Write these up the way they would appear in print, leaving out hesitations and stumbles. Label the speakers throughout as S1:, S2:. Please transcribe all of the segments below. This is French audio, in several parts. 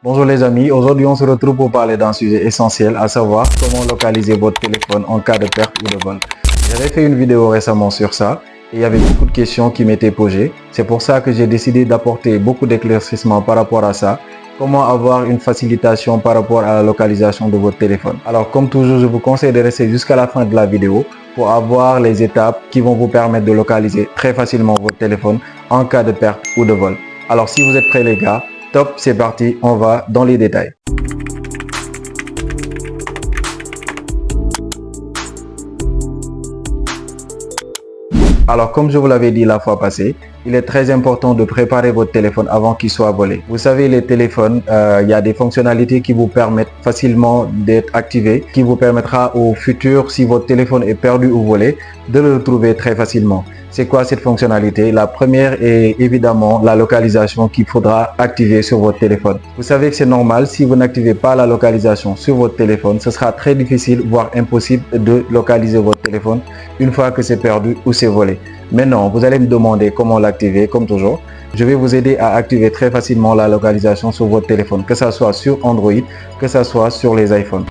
S1: Bonjour les amis, aujourd'hui on se retrouve pour parler d'un sujet essentiel, à savoir comment localiser votre téléphone en cas de perte ou de vol. J'avais fait une vidéo récemment sur ça et il y avait beaucoup de questions qui m'étaient posées. C'est pour ça que j'ai décidé d'apporter beaucoup d'éclaircissements par rapport à ça. Comment avoir une facilitation par rapport à la localisation de votre téléphone. Alors comme toujours, je vous conseille de rester jusqu'à la fin de la vidéo pour avoir les étapes qui vont vous permettre de localiser très facilement votre téléphone en cas de perte ou de vol. Alors si vous êtes prêts les gars, top, c'est parti, on va dans les détails. Alors, comme je vous l'avais dit la fois passée, il est très important de préparer votre téléphone avant qu'il soit volé. Vous savez, les téléphones, il y a des fonctionnalités qui vous permettent facilement d'être activées, qui vous permettra au futur, si votre téléphone est perdu ou volé, de le retrouver très facilement. C'est quoi cette fonctionnalité? La première est évidemment la localisation qu'il faudra activer sur votre téléphone. Vous savez que c'est normal, si vous n'activez pas la localisation sur votre téléphone, ce sera très difficile, voire impossible de localiser votre téléphone une fois que c'est perdu ou c'est volé. Maintenant, vous allez me demander comment l'activer, comme toujours. Je vais vous aider à activer très facilement la localisation sur votre téléphone, que ce soit sur Android, que ce soit sur les iPhones.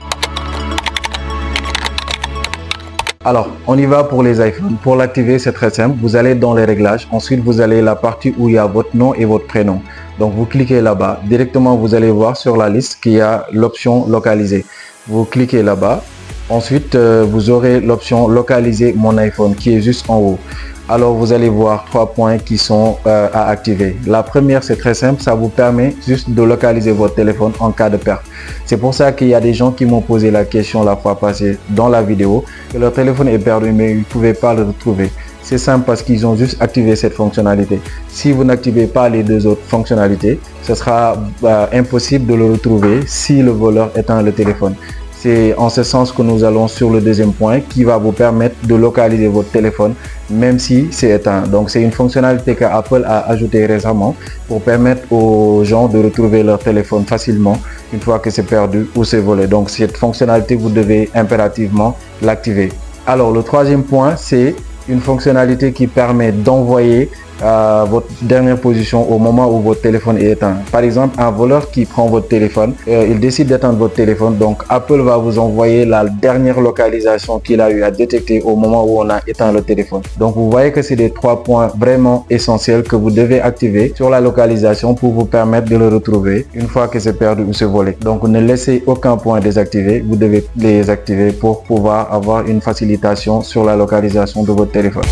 S1: Alors, on y va pour les iPhones. Pour l'activer, c'est très simple. Vous allez dans les réglages. Ensuite, vous allez la partie où il y a votre nom et votre prénom. Donc, vous cliquez là-bas. Directement, vous allez voir sur la liste qu'il y a l'option localiser. Vous cliquez là-bas. Ensuite, vous aurez l'option localiser mon iPhone qui est juste en haut. Alors, vous allez voir 3 points qui sont à activer. La première, c'est très simple. Ça vous permet juste de localiser votre téléphone en cas de perte. C'est pour ça qu'il y a des gens qui m'ont posé la question la fois passée dans la vidéo que leur téléphone est perdu mais ils ne pouvaient pas le retrouver. C'est simple parce qu'ils ont juste activé cette fonctionnalité. Si vous n'activez pas les deux autres fonctionnalités, ce sera impossible de le retrouver si le voleur éteint le téléphone. C'est en ce sens que nous allons sur le deuxième point qui va vous permettre de localiser votre téléphone même si c'est éteint. Donc c'est une fonctionnalité qu'Apple a ajoutée récemment pour permettre aux gens de retrouver leur téléphone facilement une fois que c'est perdu ou c'est volé. Donc cette fonctionnalité, vous devez impérativement l'activer. Alors le troisième point, c'est une fonctionnalité qui permet d'envoyer votre dernière position au moment où votre téléphone est éteint. Par exemple, un voleur qui prend votre téléphone, il décide d'éteindre votre téléphone, donc Apple va vous envoyer la dernière localisation qu'il a eu à détecter au moment où on a éteint le téléphone. Donc vous voyez que c'est des 3 points vraiment essentiels que vous devez activer sur la localisation pour vous permettre de le retrouver une fois que c'est perdu ou c'est volé. Donc ne laissez aucun point désactivé, vous devez les activer pour pouvoir avoir une facilitation sur la localisation de votre téléphone.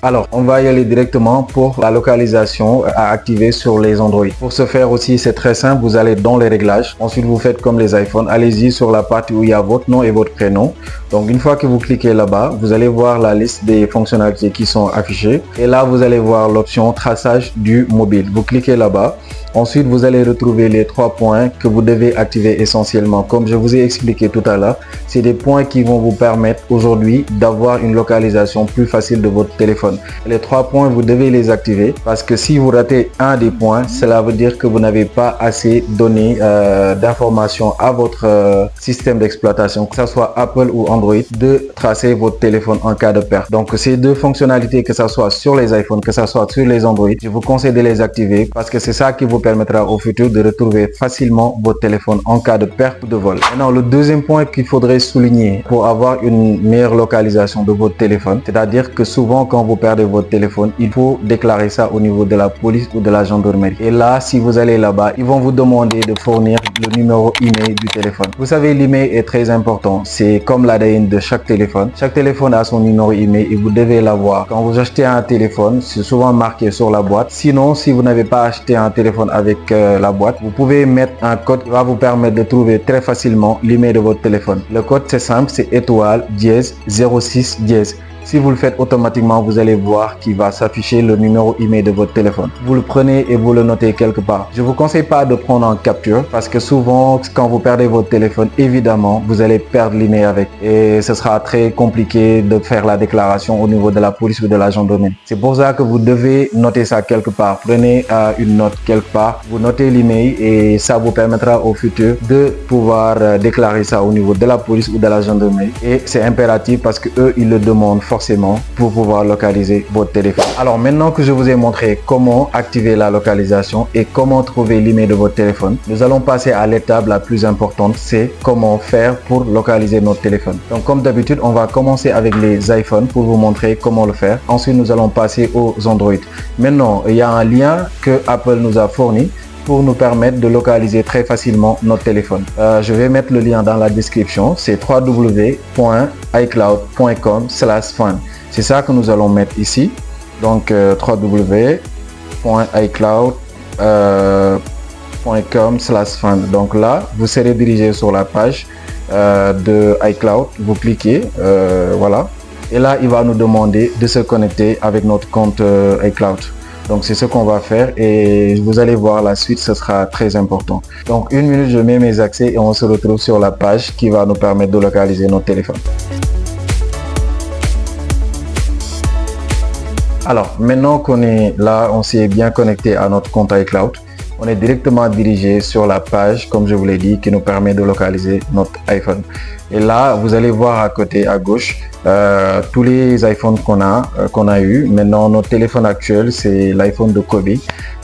S1: Alors, on va y aller directement pour la localisation à activer sur les Android. Pour ce faire aussi, c'est très simple. Vous allez dans les réglages. Ensuite, vous faites comme les iPhones. Allez-y sur la partie où il y a votre nom et votre prénom. Donc, une fois que vous cliquez là-bas, vous allez voir la liste des fonctionnalités qui sont affichées. Et là, vous allez voir l'option traçage du mobile. Vous cliquez là-bas. Ensuite, vous allez retrouver les 3 points que vous devez activer essentiellement. Comme je vous ai expliqué tout à l'heure, c'est des points qui vont vous permettre aujourd'hui d'avoir une localisation plus facile de votre téléphone. Les 3 points, vous devez les activer parce que si vous ratez un des points, cela veut dire que vous n'avez pas assez donné d'informations à votre système d'exploitation, que ce soit Apple ou Android, de tracer votre téléphone en cas de perte. Donc, ces deux fonctionnalités, que ce soit sur les iPhones, que ce soit sur les Android, je vous conseille de les activer parce que c'est ça qui vous permettra au futur de retrouver facilement votre téléphone en cas de perte ou de vol. Maintenant, le deuxième point qu'il faudrait souligner pour avoir une meilleure localisation de votre téléphone, c'est-à-dire que souvent quand vous perdez votre téléphone, il faut déclarer ça au niveau de la police ou de la gendarmerie. Et là, si vous allez là-bas, ils vont vous demander de fournir le numéro email du téléphone. Vous savez, l'email est très important. C'est comme l'ADN de chaque téléphone. Chaque téléphone a son numéro email et vous devez l'avoir. Quand vous achetez un téléphone, c'est souvent marqué sur la boîte. Sinon, si vous n'avez pas acheté un téléphone avec la boîte, vous pouvez mettre un code qui va vous permettre de trouver très facilement l'email de votre téléphone. Le code, c'est simple, c'est étoile dièse 06 dièse. Si vous le faites automatiquement, vous allez voir qu'il va s'afficher le numéro email de votre téléphone. Vous le prenez et vous le notez quelque part. Je ne vous conseille pas de prendre en capture parce que souvent, quand vous perdez votre téléphone, évidemment, vous allez perdre l'email avec. Et ce sera très compliqué de faire la déclaration au niveau de la police ou de la gendarmerie. C'est pour ça que vous devez noter ça quelque part. Prenez une note quelque part, vous notez l'email et ça vous permettra au futur de pouvoir déclarer ça au niveau de la police ou de la gendarmerie. Et c'est impératif parce que eux, ils le demandent forcément forcément pour pouvoir localiser votre téléphone. Alors maintenant que je vous ai montré comment activer la localisation et comment trouver l'email de votre téléphone, nous allons passer à l'étape la plus importante, c'est comment faire pour localiser notre téléphone. Donc comme d'habitude, on va commencer avec les iPhones pour vous montrer comment le faire. Ensuite, nous allons passer aux Android. Maintenant, il y a un lien que Apple nous a fourni pour nous permettre de localiser très facilement notre téléphone. Je vais mettre le lien dans la description, c'est www.icloud.com/find. C'est ça que nous allons mettre ici. Donc www.icloud.com/find. Donc là, vous serez dirigé sur la page de iCloud. Vous cliquez, voilà. Et là, il va nous demander de se connecter avec notre compte iCloud. Donc c'est ce qu'on va faire et vous allez voir la suite, ce sera très important. Donc une minute, je mets mes accès et on se retrouve sur la page qui va nous permettre de localiser notre téléphone. Alors maintenant qu'on est là, on s'est bien connecté à notre compte iCloud. On est directement dirigé sur la page, comme je vous l'ai dit, qui nous permet de localiser notre iPhone. Et là, vous allez voir à côté, à gauche, tous les iPhones qu'on a eu. Maintenant, notre téléphone actuel, c'est l'iPhone de Kobe,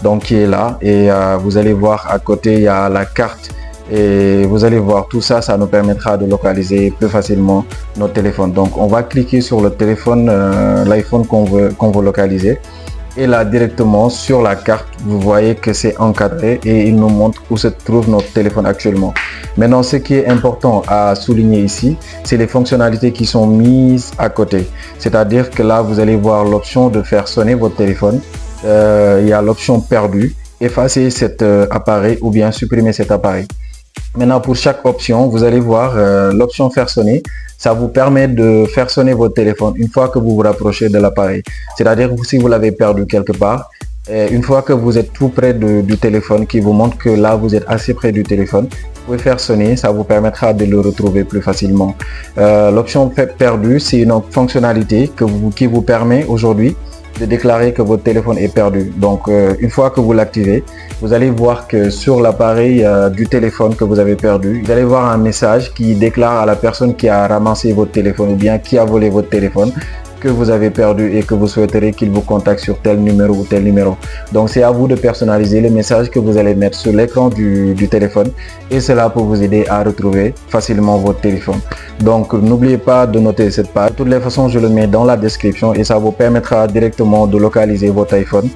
S1: donc qui est là. Et vous allez voir à côté, il y a la carte. Et vous allez voir tout ça, ça nous permettra de localiser plus facilement notre téléphone. Donc, on va cliquer sur le téléphone, l'iPhone qu'on veut localiser. Et là, directement sur la carte, vous voyez que c'est encadré et il nous montre où se trouve notre téléphone actuellement. Maintenant, ce qui est important à souligner ici, c'est les fonctionnalités qui sont mises à côté. C'est-à-dire que là, vous allez voir l'option de faire sonner votre téléphone. Il y a l'option perdue, effacer cet appareil ou bien supprimer cet appareil. Maintenant, pour chaque option, vous allez voir l'option faire sonner. Ça vous permet de faire sonner votre téléphone une fois que vous vous rapprochez de l'appareil. C'est-à-dire que si vous l'avez perdu quelque part, une fois que vous êtes tout près du téléphone, qui vous montre que là, vous êtes assez près du téléphone, vous pouvez faire sonner, ça vous permettra de le retrouver plus facilement. L'option perdu, c'est une fonctionnalité qui vous permet aujourd'hui de déclarer que votre téléphone est perdu. Donc une fois que vous l'activez, vous allez voir que sur l'appareil du téléphone que vous avez perdu, vous allez voir un message qui déclare à la personne qui a ramassé votre téléphone ou bien qui a volé votre téléphone que vous avez perdu et que vous souhaiterez qu'il vous contacte sur tel numéro ou tel numéro. Donc c'est à vous de personnaliser le message que vous allez mettre sur l'écran du téléphone et cela pour vous aider à retrouver facilement votre téléphone. Donc n'oubliez pas de noter cette page. De toutes les façons, je le mets dans la description et ça vous permettra directement de localiser votre iPhone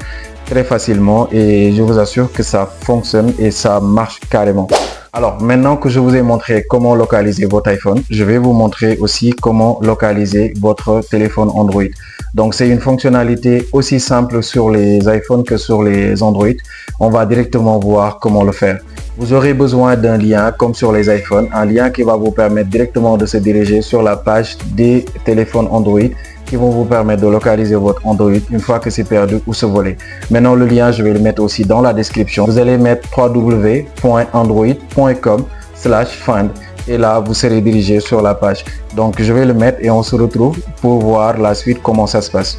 S1: très facilement et je vous assure que ça fonctionne et ça marche carrément. Alors maintenant que je vous ai montré comment localiser votre iPhone, je vais vous montrer aussi comment localiser votre téléphone Android. Donc c'est une fonctionnalité aussi simple sur les iPhones que sur les Android. On va directement voir comment le faire. Vous aurez besoin d'un lien comme sur les iPhones, un lien qui va vous permettre directement de se diriger sur la page des téléphones Android qui vont vous permettre de localiser votre Android une fois que c'est perdu ou se volé. Maintenant, le lien, je vais le mettre aussi dans la description. Vous allez mettre www.android.com/find et là, vous serez dirigé sur la page. Donc, je vais le mettre et on se retrouve pour voir la suite, comment ça se passe.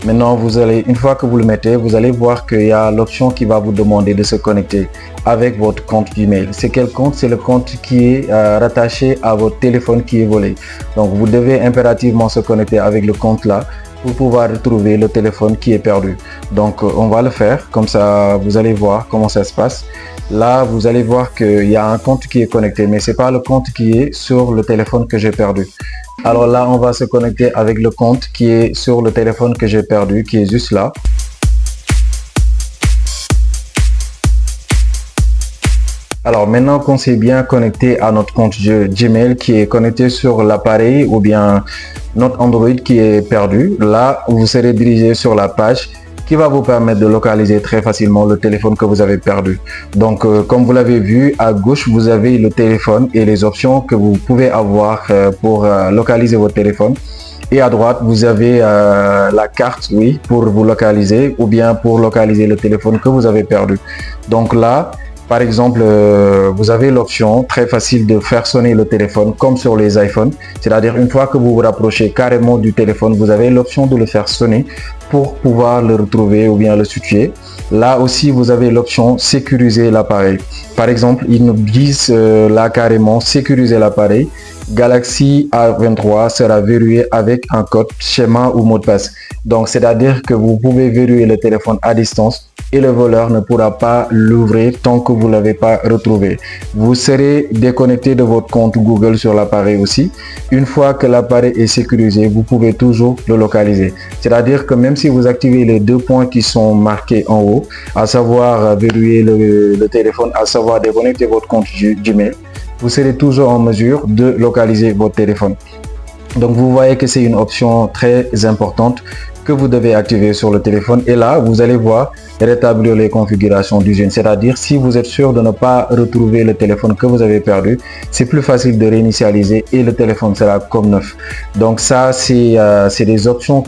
S1: Maintenant, une fois que vous le mettez, vous allez voir qu'il y a l'option qui va vous demander de se connecter avec votre compte Gmail. C'est quel compte? C'est le compte qui est rattaché à votre téléphone qui est volé. Donc, vous devez impérativement se connecter avec le compte là pour pouvoir retrouver le téléphone qui est perdu. Donc, on va le faire. Comme ça, vous allez voir comment ça se passe. Là, vous allez voir qu'il y a un compte qui est connecté, mais c'est pas le compte qui est sur le téléphone que j'ai perdu. Alors là, on va se connecter avec le compte qui est sur le téléphone que j'ai perdu, qui est juste là. Alors maintenant qu'on s'est bien connecté à notre compte Gmail qui est connecté sur l'appareil ou bien notre Android qui est perdu, là, vous serez dirigé sur la page qui va vous permettre de localiser très facilement le téléphone que vous avez perdu. Donc comme vous l'avez vu, à gauche vous avez le téléphone et les options que vous pouvez avoir pour localiser votre téléphone, et à droite vous avez la carte, oui, pour vous localiser ou bien pour localiser le téléphone que vous avez perdu. Donc là, par exemple, vous avez l'option très facile de faire sonner le téléphone comme sur les iPhones. C'est-à-dire une fois que vous vous rapprochez carrément du téléphone, vous avez l'option de le faire sonner pour pouvoir le retrouver ou bien le situer. Là aussi, vous avez l'option sécuriser l'appareil. Par exemple, ils nous disent là carrément sécuriser l'appareil Galaxy A23 sera verrouillé avec un code, schéma ou mot de passe. Donc, c'est-à-dire que vous pouvez verrouiller le téléphone à distance et le voleur ne pourra pas l'ouvrir tant que vous ne l'avez pas retrouvé. Vous serez déconnecté de votre compte Google sur l'appareil aussi. Une fois que l'appareil est sécurisé, vous pouvez toujours le localiser. C'est-à-dire que même si vous activez les deux points qui sont marqués en haut, à savoir verrouiller le téléphone, à savoir déconnecter votre compte Gmail, vous serez toujours en mesure de localiser votre téléphone. Donc vous voyez que c'est une option très importante que vous devez activer sur le téléphone, et là vous allez voir rétablir les configurations d'usine, c'est-à-dire si vous êtes sûr de ne pas retrouver le téléphone que vous avez perdu, c'est plus facile de réinitialiser et le téléphone sera comme neuf. Donc ça c'est des options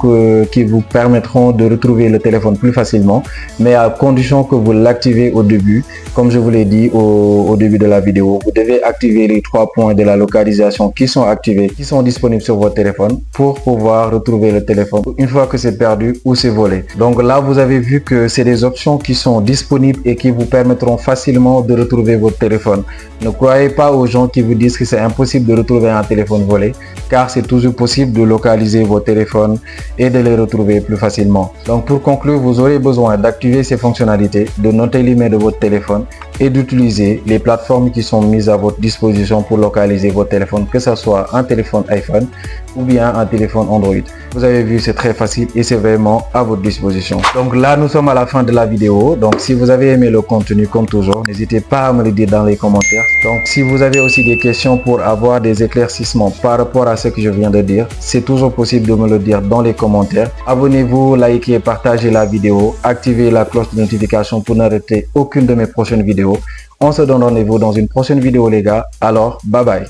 S1: qui vous permettront de retrouver le téléphone plus facilement, mais à condition que vous l'activez au début. Comme je vous l'ai dit au début de la vidéo, vous devez activer les 3 points de la localisation qui sont activés, qui sont disponibles sur votre téléphone pour pouvoir retrouver le téléphone une fois que c'est perdu ou c'est volé. Donc là, vous avez vu que c'est des options qui sont disponibles et qui vous permettront facilement de retrouver votre téléphone. Ne croyez pas aux gens qui vous disent que c'est impossible de retrouver un téléphone volé, car c'est toujours possible de localiser vos téléphones et de les retrouver plus facilement. Donc pour conclure, vous aurez besoin d'activer ces fonctionnalités, de noter l'email de votre téléphone et d'utiliser les plateformes qui sont mises à votre disposition pour localiser votre téléphone, que ce soit un téléphone iPhone ou bien un téléphone Android. Vous avez vu, c'est très facile et c'est vraiment à votre disposition. Donc là, nous sommes à la fin de la vidéo. Donc si vous avez aimé le contenu, comme toujours, n'hésitez pas à me le dire dans les commentaires. Donc si vous avez aussi des questions pour avoir des éclaircissements par rapport à ce que je viens de dire, c'est toujours possible de me le dire dans les commentaires. Abonnez-vous, likez, partagez la vidéo, activez la cloche de notification pour ne rater aucune de mes prochaines vidéos. On se donne rendez-vous dans une prochaine vidéo les gars. Alors, bye bye.